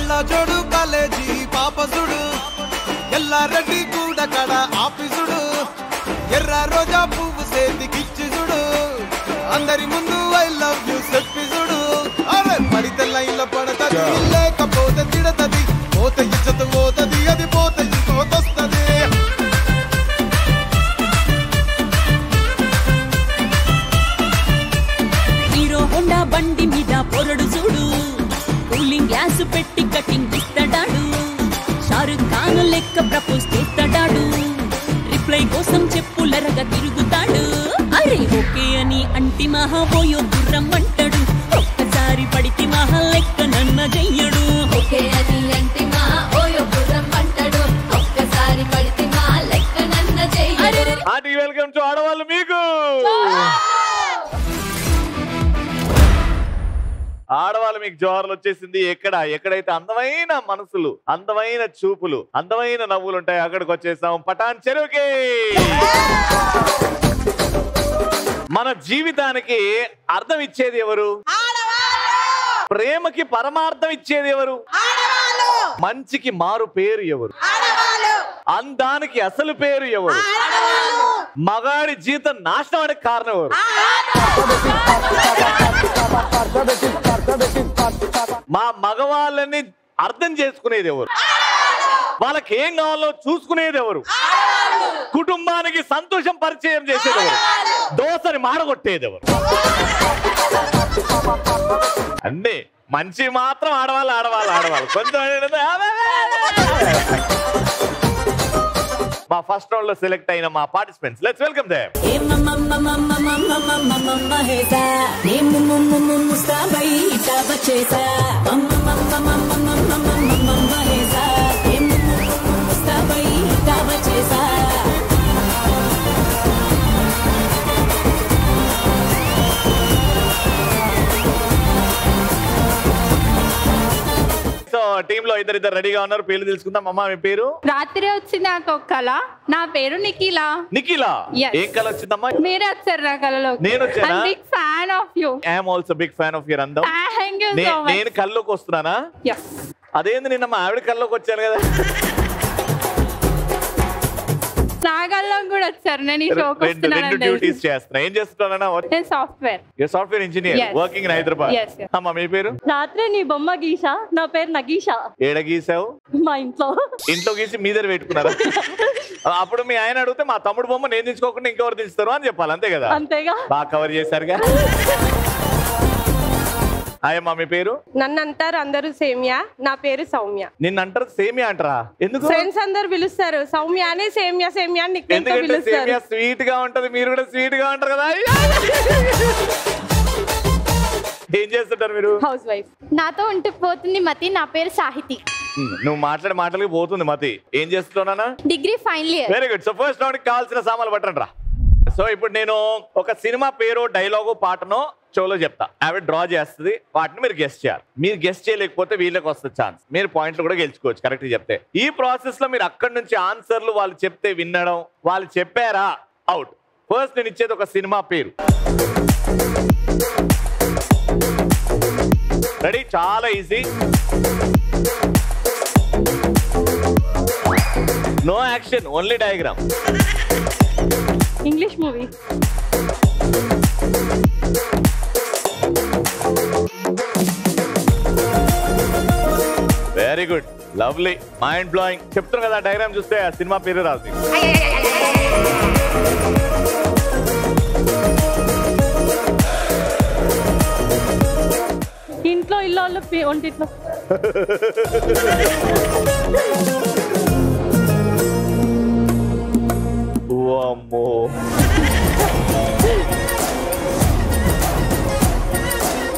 కళ్ళజోడు కాలేజీ పాపసుడు ఎల్లారెడ్డి కూడా కడ ఆఫీసుడు ఎర్ర రోజా పువ్వు సేతికిచ్చి చూడు అందరి ముందు ఐ లవ్ యూ చెప్పి చూడు అరే పడితే లైన్లో పడతది లేకపోతే తిడతది పోత ఇచ్చత పోతది అది పోత ఇంకోతొస్తది హీరో హోండా బండి మీద పొరడు చూడు కూలింగ్ గ్యాస్ పెట్టి కటింగ్ ఇస్తాడాడు షారుఖ్ ఖాన్ లెక్క ప్రపోజ్ చేస్తాడాడు రిప్లై కోసం చెప్పులరగా తిరుగుతాడు అరే ఓకే అని అంటి మహాబోయో గుర్రం అంటాడు ఒక్కసారి పడితే మహా లెక్క నన్న చెయ్యడు ఓకే అని అంటి మహాబోయో గుర్రం అంటాడు ఒక్కసారి పడితే మహా లెక్క నన్న చెయ్యడు. ఆంటీ వెల్కమ్ టు ఆడవాళ్ళు మీకు. ఆడవాళ్ళు మీకు జోహార్లు వచ్చేసింది. ఎక్కడైతే అందమైన మనసులు, అందమైన చూపులు, అందమైన నవ్వులు ఉంటాయి అక్కడికి వచ్చేసాం. పటాన్ చెరువుకి. మన జీవితానికి అర్థం ఇచ్చేది ఎవరు? ప్రేమకి పరమార్థం ఇచ్చేది ఎవరు? మంచికి మారు పేరు ఎవరు? అందానికి అసలు పేరు ఎవరు? మగాడి జీవితం నాశనానికి కారణం ఎవరు? మా మగవాళ్ళని అర్థం చేసుకునేది ఎవరు? వాళ్ళకి ఏం కావాలో చూసుకునేది ఎవరు? కుటుంబానికి సంతోషం పరిచయం చేసేది ఎవరు? దోసని మాడగొట్టేది ఎవరు? అన్నీ మంచి మాత్రం ఆడవాళ్ళు కొంచెం మా ఫస్ట్ రౌండ్ లో సెలెక్ట్ అయిన మా participants, let's welcome them. Team లో ఇద్దరు రెడీగా ఉన్నారు. పేర్లు తెలుసుకుందాం. అమ్మా మీ పేరు? రాత్రి వచ్చింది నాకు ఒక కళ. నా పేరు నిఖిలా. నిఖిలా, ఏం కళ వచ్చిందమ్మా? మీరే వచ్చారు నా కళలో. నేను వచ్చానా? Big fan of you. I am also big fan of your అందం. Thank you so much. నేను కళ్ళలోకి వస్తున్నానా? yes. అదేంది నిన్న మా ఆవిడ కళ్ళలోకి వచ్చాను కదా. నాగల్లో కూడా వచ్చారు. నేను ఈ షోకి వస్తున్నాను. డ్యూటీస్ చేస్తున్నా. ఏం చేస్తున్నానా? నేను software. You software engineer working in Hyderabad. అమ్మా మీ పేరు? రాత్రి నీ బొమ్మ గీసా. నా పేరు నగీషా. ఏడ గీసావు? మా ఇంట్లో గీసి మీ దగ్గర పెట్టుకున్నారా? అప్పుడు మీ ఆయన అడిగితే మా తమ్ముడు బొమ్మ నేను తీసుకోకుండా ఇంకెవరు తీస్తారు అని చెప్పాలి, అంతే కదా? అంతేగా. బాగా కవర్ చేశారుగా. అయ్యమ్మా మీ పేరు? నన్ను అంటారు అందరూ సేమియా. నా పేరు సౌమ్య. నిన్ను అంటారు సేమియా అంటారా? ఎందుకు? ఫ్రెండ్స్ అందరు పిలుస్తారు సౌమ్య అని. సేమియా సేమియా అని ఎందుకంటే సేమియా స్వీట్ గా ఉంటది, మీరు కూడా స్వీట్ గా ఉంటారు కదా. ఏం చేస్తుంటారు మీరు? House wife. నాతో ఉంటూ పోతుంది మతి. నా పేరు సాహితి. నువ్వు మాట్లాడే మాటలకి పోతుంది మతి. ఏం చేస్తున్నానా? Degree final year. Very good. So first round కావాల్సిన సామాన్లు పట్టండి రా. సో ఇప్పుడు నేను ఒక సినిమా పేరు, డైలాగు, పాటను షోలో చెప్తా. ఆవిడ డ్రా చేస్తుంది. వాటిని మీరు గెస్ట్ చేయాలి. మీరు గెస్ట్ చేయలేకపోతే వీళ్ళకి వస్తుంది ఛాన్స్. మీరు పాయింట్లు కూడా గెలుచుకోవచ్చు కరెక్ట్ చెప్తే. ఈ ప్రాసెస్ లో మీరు అక్కడి నుంచి ఆన్సర్లు వాళ్ళు చెప్తే వినడం, వాళ్ళు చెప్పారా అవుట్. ఫస్ట్ నేను ఇచ్చేది ఒక సినిమా పేరు. రెడీ? చాలా easy. No action, only diagram. English movie. Very good, lovely, mind blowing. చెప్తాను కదా డయాగ్రామ్ చూస్తే ఆ సినిమా పేరు రాదు. ఇంట్లో ఇల్లు ఒంటిట్లో. అమ్మో,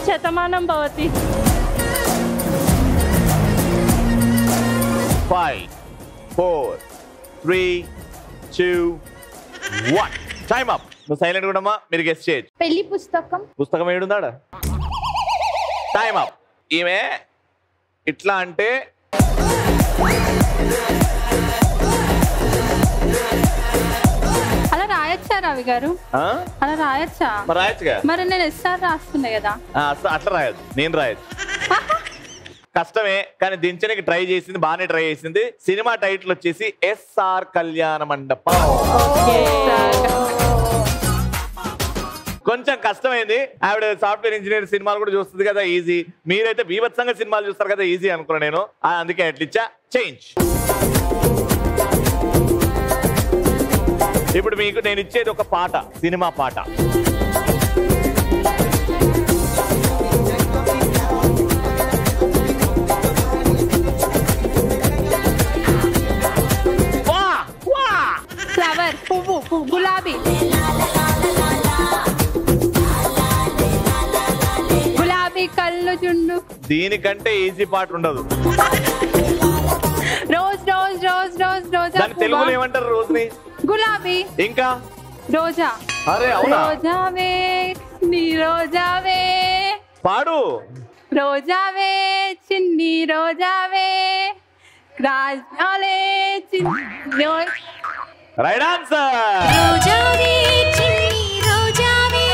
శతమానం భవతి. 5 4 3 2 1 time up. నువ్వు సైలెంట్ కూడా మీరు గెస్ట్ చేయొచ్చు. పెళ్లి పుస్తకం. పుస్తకం ఏడుందాడా? Time up. ఈమె ఇట్లా అంటే అలా రాయొచ్చా రవి గారు? అలా రాయొచ్చా? రాయొచ్చుగా. మరి నేను ఎస్ఆర్ రాస్తున్నా కదా. అట్లా రాయొచ్చు, నేను రాయొచ్చు. కష్టమే కానీ దించడానికి ట్రై చేసింది, బాగానే ట్రై చేసింది. సినిమా టైటిల్ వచ్చేసి ఎస్ఆర్ కళ్యాణ మండపం. కొంచెం కష్టమైంది. ఆవిడ సాఫ్ట్వేర్ ఇంజనీర్ సినిమాలు కూడా చూస్తుంది కదా, ఈజీ. మీరైతే బీభత్సంగా సినిమాలు చూస్తారు కదా, ఈజీ అనుకున్నా నేను. అందుకే అట్లిచ్చా. చేంజ్. ఇప్పుడు మీకు నేను ఇచ్చేది ఒక పాట, సినిమా పాట. ఫ్లవర్, పువ్వు, గులాబీ, గులాబీ కళ్ళు చుండు. దీనికంటే ఈజీ పాట ఉండదు. రోజ్ రోజ్ రోజ్ రోజ్ రోజా. దాని తెలుగులో ఏమంటారు రోజుని? గులాబీ. ఇంకా రోజా. అరే అవునా? రోజావే నీ రోజావే. పాడు. రోజావే చిన్ని రోజావే, రాజాలే చిన్ని. Right answer. రోజావే చిన్ని రోజావే,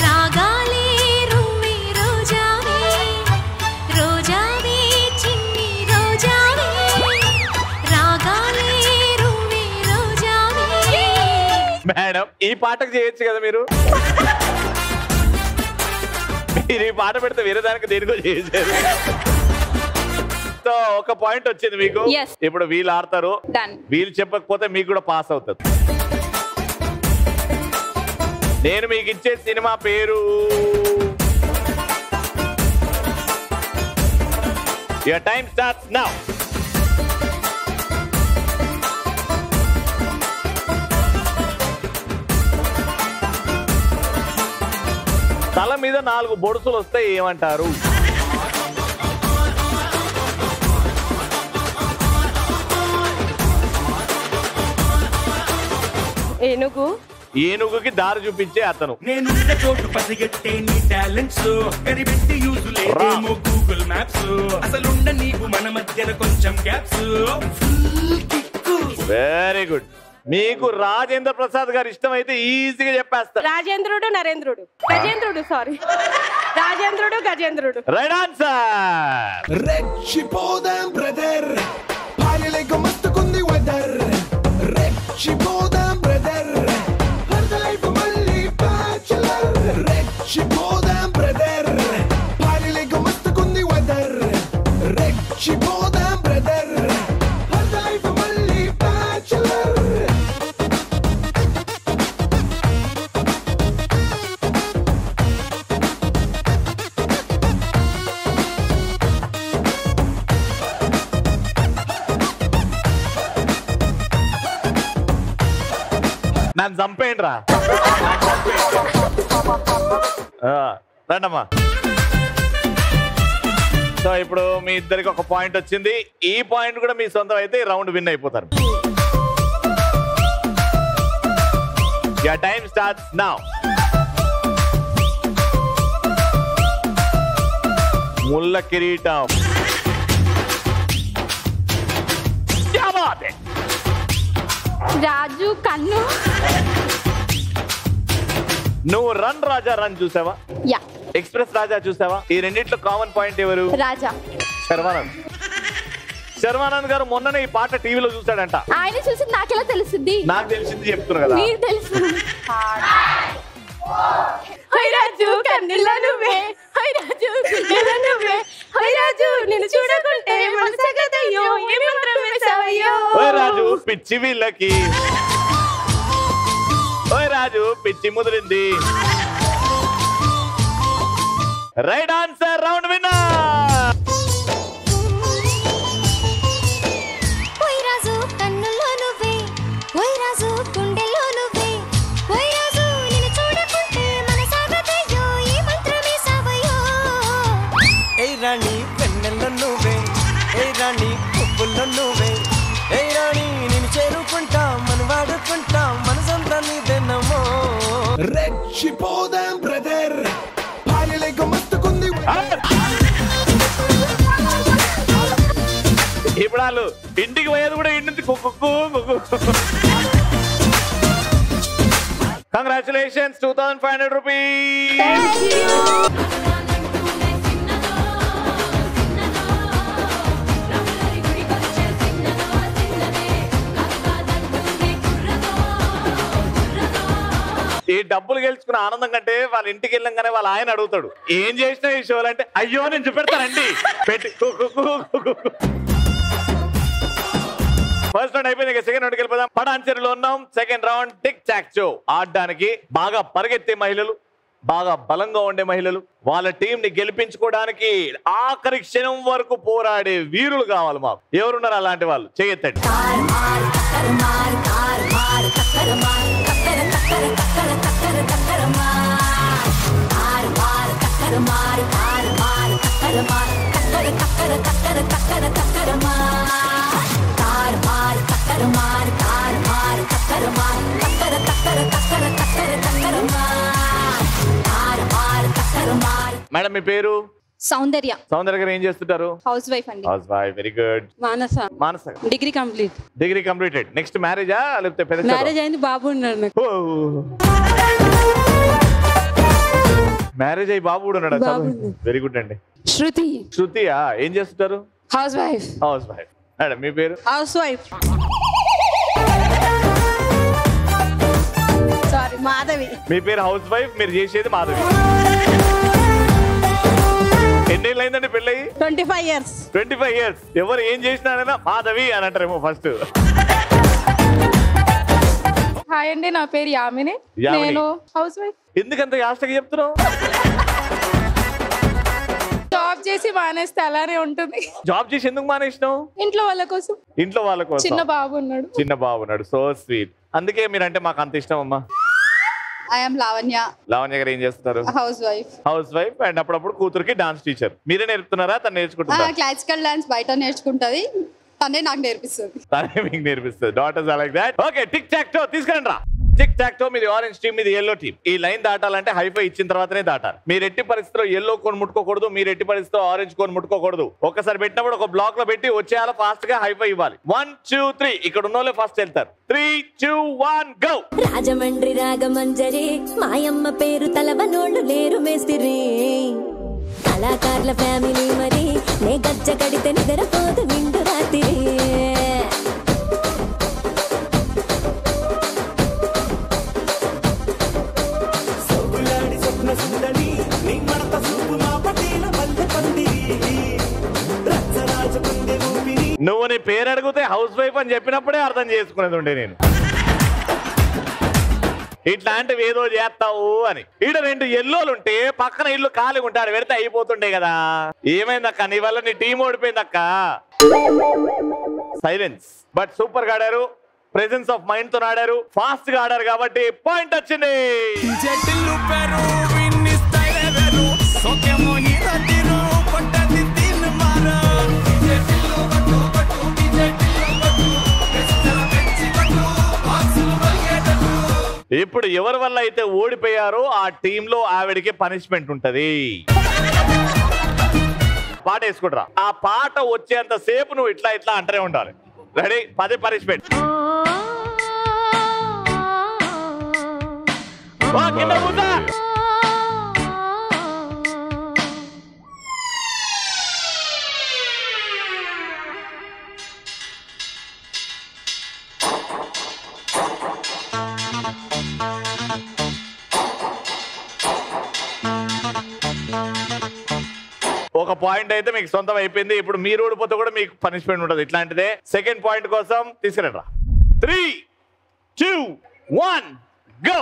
రాగాలే రుమ్మి రోజావే, రోజావే చిన్ని రోజావే, రాగాలే రుమ్మి రోజావే. మేడం ఈ పాటకు చేయొచ్చు కదా మీరు. మీరు ఈ పాట పెడితే వేరే దానికి దేనికో చేశారు. సో ఒక పాయింట్ వచ్చింది మీకు. Yes. ఇప్పుడు వీళ్ళు ఆడతారు. Done. వీళ్ళు చెప్పకపోతే మీకు కూడా పాస్ అవుతుంది. నేను మీకు ఇచ్చే సినిమా పేరు Your time starts now. తల మీద 4 బొడుసులు వస్తాయి, ఏమంటారు? ఏనుగు. ఏనుగుకి దారి చూపించే అతను. నేను చోటు పసిగట్టే నీ టాలెంట్స్ కనిపెట్టి యూజ్ లేదేమో గూగుల్ మ్యాప్స్, అసలుండ నీకు మన మధ్యన కొంచెం గ్యాప్స్. Very good. మీకు రాజేంద్ర ప్రసాద్ గారు ఇష్టమైతే ఈజీగా చెప్పేస్తారు. రాజేంద్రుడు నరేంద్రుడు, గజేంద్రుడు, సారీ, రాజేంద్రుడు గజేంద్రుడు. Right answer. రెచ్చిపోదాం బ్రదర్, భార్యలేక మస్తుకుంది వెదర్. రెచ్చిపోదాం బ్రదర్, లైఫ్ మళ్ళీ బ్యాచులర్. రెచ్చిపోదాం బ్రదర్, భార్యలేక మస్తుకుంది వెదర్. రెచ్చిపోదాం బ్రదర్, లైఫ్ మళ్ళీ బ్యాచులర్. నన్ను చంపేయండి రా. రండమ్మా. సో ఇప్పుడు మీ ఇద్దరికి ఒక పాయింట్ వచ్చింది. ఈ పాయింట్ కూడా మీ సొంతం అయితే రౌండ్ విన్ అయిపోతారు. Your time starts now. ముల్ల కిరీటం. क्या बात है? రాజు కన్ను. నువ్వు రన్ రాజా రన్ చూసావా? యా. ఎక్స్ప్రెస్ రాజా చూసావా? ఈ రెండిట్లో కామన్ పాయింట్ ఎవరు? రాజా. శర్వానంద్. శర్వానంద్ గారు మొన్ననే ఈ పాట టీవీలో చూసాడంట. ఆయన చూసి నాకెలా తెలుస్తుంది? నాకు తెలిసింది చెప్తున్నా కదా. మీరు తెలుసు. హై రాజు కన్నుల నువ్వే, హై రాజు గుండెల నువ్వే, హై రాజు నిన్ను చూడకుంటే మనసగదయ్యో ఏ మంత్రం వేసావయ్యో. ఓయ్ రాజు పిచ్చి వీళ్ళకి, ఓయ్ రాజు పిచ్చి ముదిరింది. Right answer. Round winner. ఓయ్ రాజు కన్నుల్లో నువ్వే, ఓయ్ రాజు గుండెల్లో నువ్వే, ఓయ్ రాజు నిన్ను చూడకుంటే మనసాగదయ్యో ఏ మంత్రం వేసావయ్యో. ఏయ్ రాణి వెన్నెల్లో నువ్వే, ఏయ్ రాణి పువ్వుల్లో నువ్వే, ఏయ్ రాణి నిన్ను చేరుకుంటాం మనం వాడుకుంటాం మనసంతా నీదెన్నమో. రెచ్చిపోదాం బ్రదర్, భార్యలేక మస్తుకుంది. ఇప్పుడు వాళ్ళు ఇంటికి పోయేది కూడా ఇంటి కుక్కు. Congratulations, 2500 rupees. డబ్బులు గెలుచుకున్న ఆనందం కంటే వాళ్ళ ఇంటికి వెళ్ళంగానే వాళ్ళ ఆయన అడుగుతాడు ఏం చేసినా ఈ షోలు అంటే అయ్యో నేను చూపెడతానండి పెట్టి ఫస్ట్ రౌండ్ అయిపోయింది సెకండ్ రౌండ్కి వెళ్ళిపోదాం. పడాన్చెరులో ఉన్నాం. Second round tick talk show ఆడడానికి బాగా పరిగెత్తే మహిళలు, బాగా బలంగా ఉండే మహిళలు, వాళ్ళ టీం ని గెలిపించుకోవడానికి ఆఖరి క్షణం వరకు పోరాడే వీరులు కావాలి మాకు. ఎవరున్నారు అలాంటి వాళ్ళు? చేయెత్తండి. మేడం మీ పేరు? సౌందర్య. సౌందర్య గారు ఏం చేస్తుంటారు? హౌస్ వైఫ్ అండి. Housewife. Very good. Manasa. Manasa degree complete. Degree completed. Next మ్యారేజా లేకపోతే పెద్ద? మ్యారేజ్ అయింది, బాబు ఉన్నాడు నాకు. మ్యారేజ్ అయ్యి బాబు కూడా ఉన్నాడు. వెరీ గుడ్ అండి. శృతి. శృతియా ఏం చేస్తుంటారు? Housewife. Housewife. Madam మీ పేరు? Housewife. సారీ మాధవి. మీ పేరు హౌస్ వైఫ్, మీరు చేసేది మాధవి. ఎన్నేళ్ళు అయిందండి పెళ్ళయి? 25 years. 25 years. ఎవరు ఏం చేసినారైనా మాధవి అని అంటారేమో ఫస్ట్. హాయ్ అండి, నా పేరు యామిని. నేను హౌస్ వైఫ్. ఎందుకంత యాస్టగా చెప్తున్నావు? జాబ్ చేసి మానేస్తే అలానే ఉంటుంది. జాబ్ చేసి ఎందుకు మానేసినావు? ఇంట్లో వాళ్ళ కోసం. ఇంట్లో వాళ్ళ కోసం. చిన్న బాబు ఉన్నాడు. చిన్న బాబు ఉన్నాడు. So sweet. అందుకే మీరంటే మాకు అంత ఇష్టం అమ్మా. I am Lavanya. లావణ్య గారు ఏం చేస్తారు? House wife. House wife and అప్పుడప్పుడు కూతురికి డాన్స్ టీచర్. మీరే నేర్పుతున్నారా తను నేర్చుకుంటున్నారా? క్లాసికల్ డాన్స్ బయట నేర్చుకుంటది, తనే నాకు నేర్పిస్తుంది. తనే మీకు నేర్పిస్తుంది. Daughters are like that. Okay tic tac toe తీసుకురండి రా. టిక్ టాక్ టో మీది ఆరెంజ్ టీమ్, మీది ఎల్లో టీమ్. ఈ లైన్ దాటాలంటే హైఫై ఇచ్చిన తర్వాతనే దాటాలి. మీరు ఎట్టి పరిస్థితిలో ఎల్లో కోన్ ముట్టుకోకూడదు, మీరు ఎట్టి పరిస్థితిలో ఆరెంజ్ కోన్ ముట్టుకోకూడదు. ఒక్కసారి పెట్టినప్పుడు ఒక బ్లాక్ లో పెట్టి వచ్చేయాల ఫాస్ట్ గా హైఫై ఇవ్వాలి. 1 2 3 ఇక్కడ ఉన్నోళ్ళే ఫస్ట్ వెళ్తారు. 3 2 1 గో. రాజమండ్రి రాగమంజరి మాయమ్మ పేరు తలవనోళ్ళు లేరు మేస్తిరి, కళాకారుల ఫ్యామిలీ మరి నే గజ్జ కడితే నిద్రపోదు నిండు రాత్రి. నువ్వు నీ పేరు అడిగితే హౌస్ వైఫ్ అని చెప్పినప్పుడే అర్థం చేసుకునేది ఉండే నేను. ఇట్లాంటివి ఏదో చేస్తావు అని. ఈడ 2 ఎల్లోలు ఉంటే పక్కన ఇల్లు ఖాళీగా ఉంటారు, పెడితే అయిపోతుండే కదా. ఏమైందక్క నీ వల్ల నీ టీం ఓడిపోయిందక్క. సైలెన్స్. బట్ సూపర్ గా ఆడారు, ప్రెసెన్స్ ఆఫ్ మైండ్ తో ఆడారు, ఫాస్ట్ గా ఆడారు కాబట్టి పాయింట్ వచ్చింది. ఇప్పుడు ఎవరి వల్ల అయితే ఓడిపోయారో ఆ టీంలో ఆవిడికి పనిష్మెంట్ ఉంటది. పాట వేసుకుంటారా? ఆ పాట వచ్చేంత సేపు నువ్వు ఇట్లా ఇట్లా అంటనే ఉండాలి. రెడీ? 10 పనిష్మెంట్. ఒక పాయింట్ అయితే మీకు సొంతం అయిపోయింది. ఇప్పుడు మీరు ఓడిపోతే కూడా మీకు పనిష్మెంట్ ఉంటుంది ఇట్లాంటిదే. సెకండ్ పాయింట్ కోసం తీసుకురండి. 3 2 1 గో.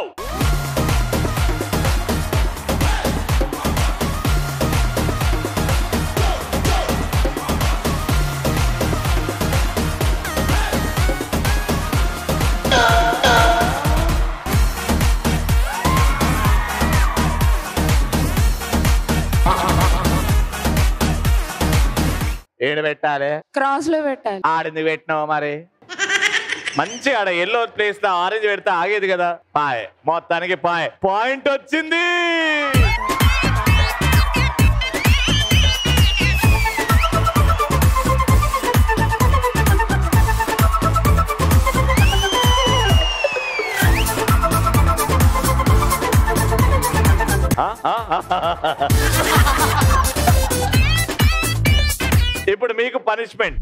ఏడు పెట్టాలి, క్రాస్ లో పెట్టాలి. ఆడింది పెట్టినావా మరి? మంచి ఆడ ఎల్లో ప్లేస్ లో ఆరెంజ్ పెడితే ఆగేది కదా. పాయ్, మొత్తానికి పాయ్. పాయింట్ వచ్చింది. ఇప్పుడు మీకు పనిష్మెంట్.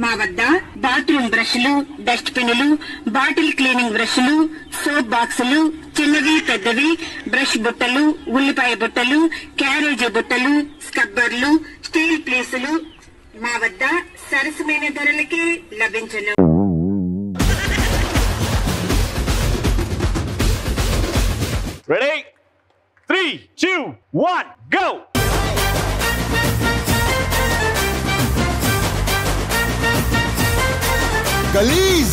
మా వద్ద బాత్రూమ్ బ్రష్లు, డస్ట్ పిన్నులు, బాటిల్ క్లీనింగ్ బ్రష్లు, సోప్ బాక్సులు, చిన్నవి పెద్దవి, బ్రష్ బుట్టలు, ఉల్లిపాయ బుట్టలు, క్యారేజీ బుట్టలు, స్కబ్బర్లు, స్టీల్ ప్లేసులు మా వద్ద సరసమైన ధరలకే లభించును. Ready? 3, 2, 1, go! Galees!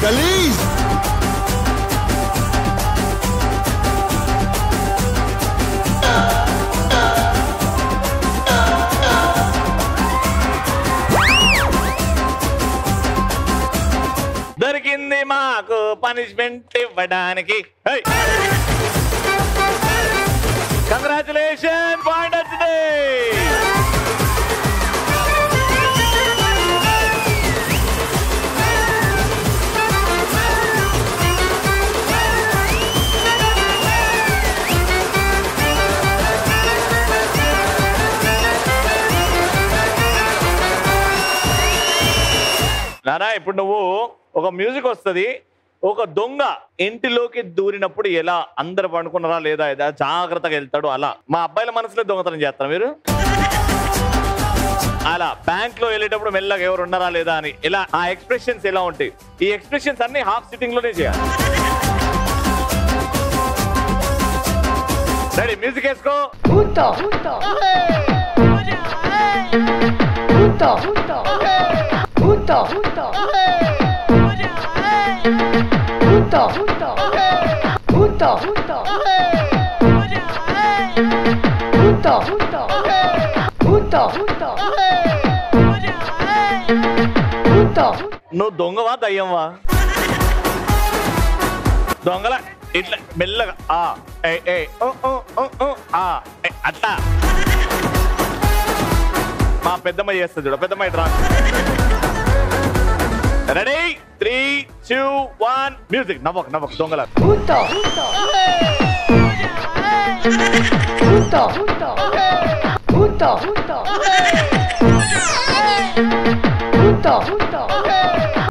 Galees! దొరికింది మాకు పనిష్మెంట్ ఇవ్వడానికి. కంగ్రాచులేషన్, పాయింట్ వచ్చింది. నానా, ఇప్పుడు నువ్వు ఒక మ్యూజిక్ వస్తుంది, ఒక దొంగ ఇంటిలోకి దూరినప్పుడు ఎలా అందరు పండుకున్నారా లేదా జాగ్రత్తగా వెళ్తాడు, అలా మా అబ్బాయిల మనసులో దొంగతనం చేస్తారు మీరు. అలా బ్యాంక్ లో వెళ్ళేటప్పుడు మెల్లగా ఎవరు ఉన్నారా లేదా అని ఇలా ఆ ఎక్స్ప్రెషన్స్ ఎలా ఉంటాయి, ఈ ఎక్స్ప్రెషన్స్ అన్ని హాఫ్ సిట్టింగ్ లోనే చేయాలి. రెడీ, మ్యూజిక్ వేసుకో. నువ్వు దొంగవా దయ్యంవా? దొంగల ఇట్లా మెల్లగా అట్లా మా పెద్దమ్మ చేస్తుంది చూడ, పెద్దమ్మ ఇట్రా. Ready, 3, 2, 1 music. నవ్వకు నవ్వకు దొంగల.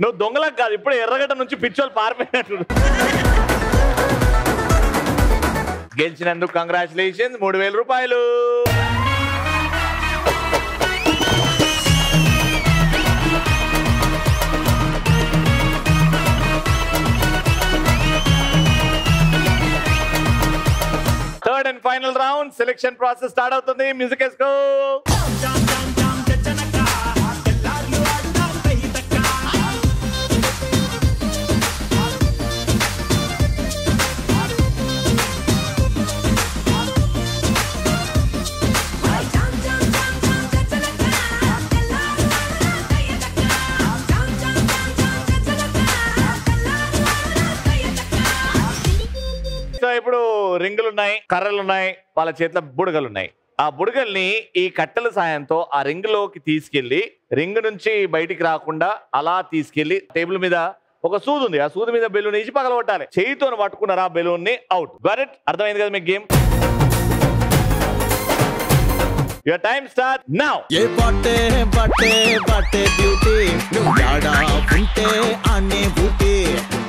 నువ్వు దొంగలకు కాదు, ఇప్పుడు ఎర్రగడ్డ నుంచి పిచ్చోళ్ళు పారిపోయినట్టు. గెలిచినందుకు కంగ్రాచులేషన్స్, 3000 రూపాయలు. Third and final round selection process start అవుతుంది. మ్యూజిక్ వేసుకో. ఇప్పుడు రింగులు ఉన్నాయి, కర్రలు ఉన్నాయి, వాళ్ళ చేతిలో బుడగలు ఉన్నాయి. ఆ బుడగల్ని ఈ కట్టెల సాయంతో ఆ రింగులోకి తీసుకెళ్లి రింగు నుంచి బయటికి రాకుండా అలా తీసుకెళ్లి టేబుల్ మీద ఒక సూది ఉంది, ఆ సూది మీద బెలూన్ వేసి పగలగొట్టాలి. చేయితో పట్టుకున్నారా ఆ బెలూన్ ని, అవుట్. Got it? అర్థమైంది కదా మీకు game? Your time start now. ఏ బాటే బాటే బాటే బ్యూటీ, నువ్వు యాడా ఉంటే అనే బూటీ,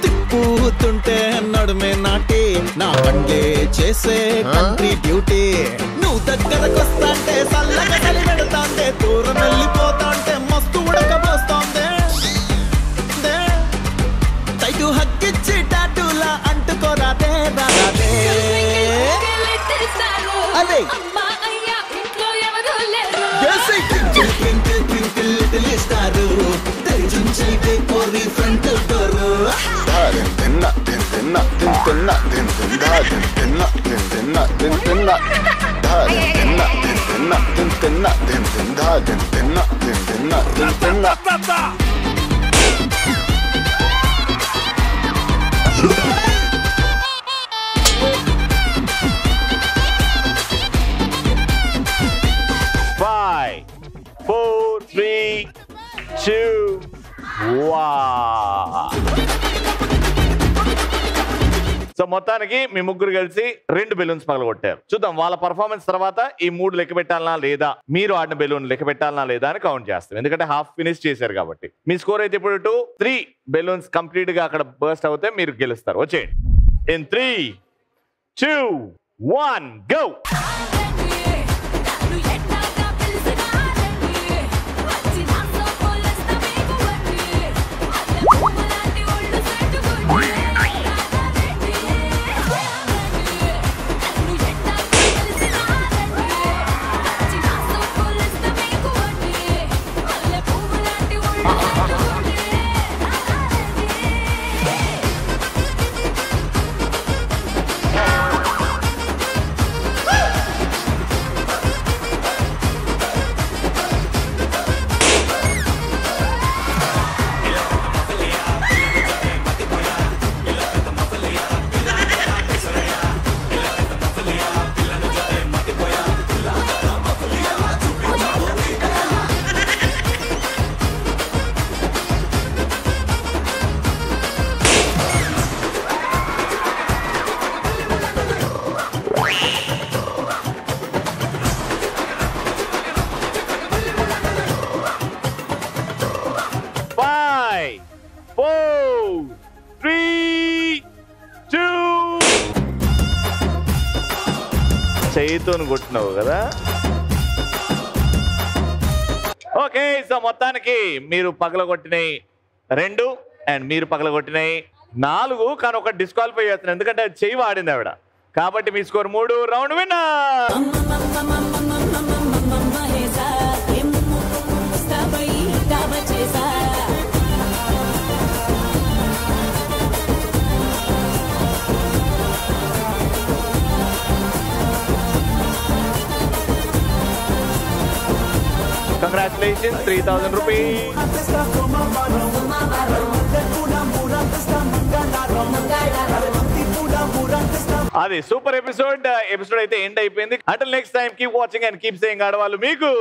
తిప్పుతుంటే నడుమే నాటి, నా బండే చేసే కంట్రీ బ్యూటీ. నువ్వు దగ్గరకొస్తాంటే చల్లగా చలి పెడతాంటే, దూరం వెళ్ళిపోతాంటే మస్తు ఉడకబోస్తాందే. తైటు హక్కిచ్చి టాటూలా అంటుకోరాదే రాదే. అదే సో మొత్తానికి మీ ముగ్గురు కలిసి 2 బెలూన్స్ పగలగొట్టారు. చూద్దాం వాళ్ళ పర్ఫార్మెన్స్ తర్వాత ఈ 3 లెక్క పెట్టాలనా లేదా, మీరు ఆడిన బెలూన్ లెక్క పెట్టాలనా లేదా అని కౌంట్ చేస్తాం. ఎందుకంటే హాఫ్ ఫినిష్ చేశారు కాబట్టి. మీ స్కోర్ అయితే ఇప్పుడు 3 బెలూన్స్ కంప్లీట్ గా అక్కడ బర్స్ట్ అవుతే మీరు గెలుస్తారు. వచ్చేయండి. In 3, 2, 1 go. చేయితో కొట్టినావు కదా. ఓకే, సో మొత్తానికి మీరు పగలగొట్టినాయి 2 అండ్ మీరు పగలగొట్టినాయి 4. కానీ ఒక డిస్క్వాలిఫై చేస్తున్నారు ఎందుకంటే చెయ్యి వాడింది ఆవిడ. కాబట్టి మీ score 3. Round winner. Congratulations, 3,000 rupees. అది సూపర్ ఎపిసోడ్ అయితే ఎండ్ అయిపోయింది. Until next time, keep watching and keep saying ఆడవాళ్ళు మీకు